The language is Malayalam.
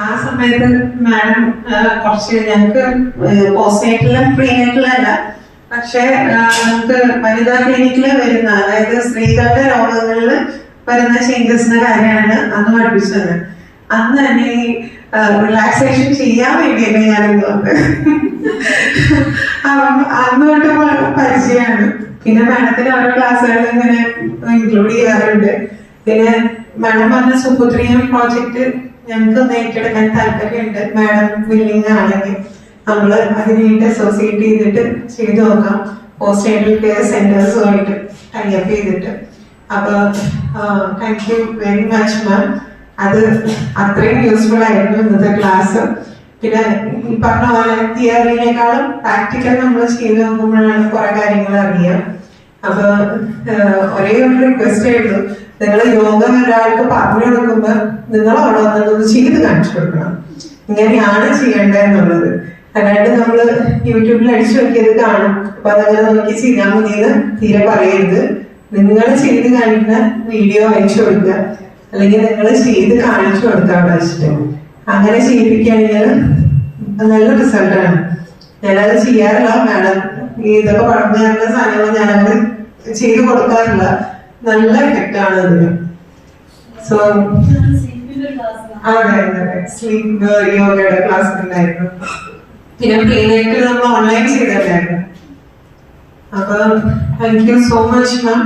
ആ സമയത്ത് മാഡം കുറച്ച് ഞങ്ങൾക്ക് പോസ്റ്റ്നേറ്റലും പ്രീനേറ്റലും അല്ല, പക്ഷെ നമുക്ക് വനിതാ ക്ലിനിക്കിൽ വരുന്ന, അതായത് സ്ത്രീകളുടെ രോഗങ്ങളിൽ വരുന്ന ചേഞ്ചസിന്റെ കാര്യമാണ് അന്ന് പഠിപ്പിച്ചത്. അന്ന് തന്നെ ഈ റിലാക്സേഷൻ ചെയ്യാൻ വേണ്ടിയല്ലേ ഞാനിന്ന് വന്നത്. അന്ന് തൊട്ട് പരിചയമാണ്. പിന്നെ മാഡത്തിന് ഓരോ ക്ലാസ്സുകൾ ഇങ്ങനെ ഇൻക്ലൂഡ് ചെയ്യാറുണ്ട്. പിന്നെ മാഡം പറഞ്ഞ സുപുത്രിയം പ്രോജക്റ്റ് ഞങ്ങൾക്ക് ഒന്ന് ഏറ്റെടുക്കാൻ താല്പര്യമുണ്ട്. മാഡം വില്ലിങ് ആണെങ്കിൽ നമ്മൾ അതിനായിട്ട് അസോസിയേറ്റ് ചെയ്തിട്ട് ചെയ്തു നോക്കാം. പോസ്റ്റ് നേറ്റൽ കെയർ സെന്റേഴ്സുമായിട്ട് ടൈപ്പ് ചെയ്തിട്ട്. അപ്പൊ thank you very much ma'am. അത് അത്രയും യൂസ്ഫുൾ ആയിരുന്നു ഇന്നത്തെ ക്ലാസ്. പിന്നെ ഈ പറഞ്ഞ പോലെ തിയറിനേക്കാളും പ്രാക്ടിക്കൽ നമ്മൾ ചെയ്ത് നോക്കുമ്പോഴാണ് കുറെ കാര്യങ്ങൾ അറിയാം. അപ്പൊ ഒരേ ഒരു റിക്വസ്റ്റ് ആയിരുന്നു, നിങ്ങൾ യോഗ ഒരാൾക്ക് പറഞ്ഞു കൊടുക്കുമ്പോ നിങ്ങൾ അവിടെ വന്നത് ചെയ്ത് കാണിച്ചു കൊടുക്കണം, ഇങ്ങനെയാണ് ചെയ്യേണ്ടതെന്നുള്ളത്. അല്ലാണ്ട് നമ്മള് യൂട്യൂബിൽ അടിച്ചു നോക്കിയത് കാണും, അപ്പൊ അതങ്ങനെ നോക്കി ചെയ്താൽ മതിയെന്ന് തീരെ പറയരുത്. നിങ്ങൾ ചെയ്ത് കാണിക്കുന്ന വീഡിയോ അയച്ചു കൊടുക്കുക, അല്ലെങ്കിൽ നിങ്ങൾ ചെയ്ത് കാണിച്ചു കൊടുക്കുക അവിടെ വെച്ചിട്ട്. അങ്ങനെ ചെയ്യിപ്പിക്കുകയാണെങ്കിൽ നല്ല റിസൾട്ടാണ്. ഞാനത് ചെയ്യാറില്ല മാഡം, ഇതൊക്കെ പറഞ്ഞു തരുന്ന സാധനങ്ങൾ ഞാനത് ചെയ്ത് കൊടുക്കാറില്ല. നല്ല എഫക്റ്റ് ആണ് അതിന്. സോ അതെ അതെ, സ്ലീപ്പ് യോഗയുടെ ക്ലാസ് ഉണ്ടായിരുന്നു. പിന്നെ പ്രീനേറ്റൽ നമ്മൾ ഓൺലൈൻ ചെയ്തിട്ടായിരുന്നു. അപ്പൊ thank you so much ma'am.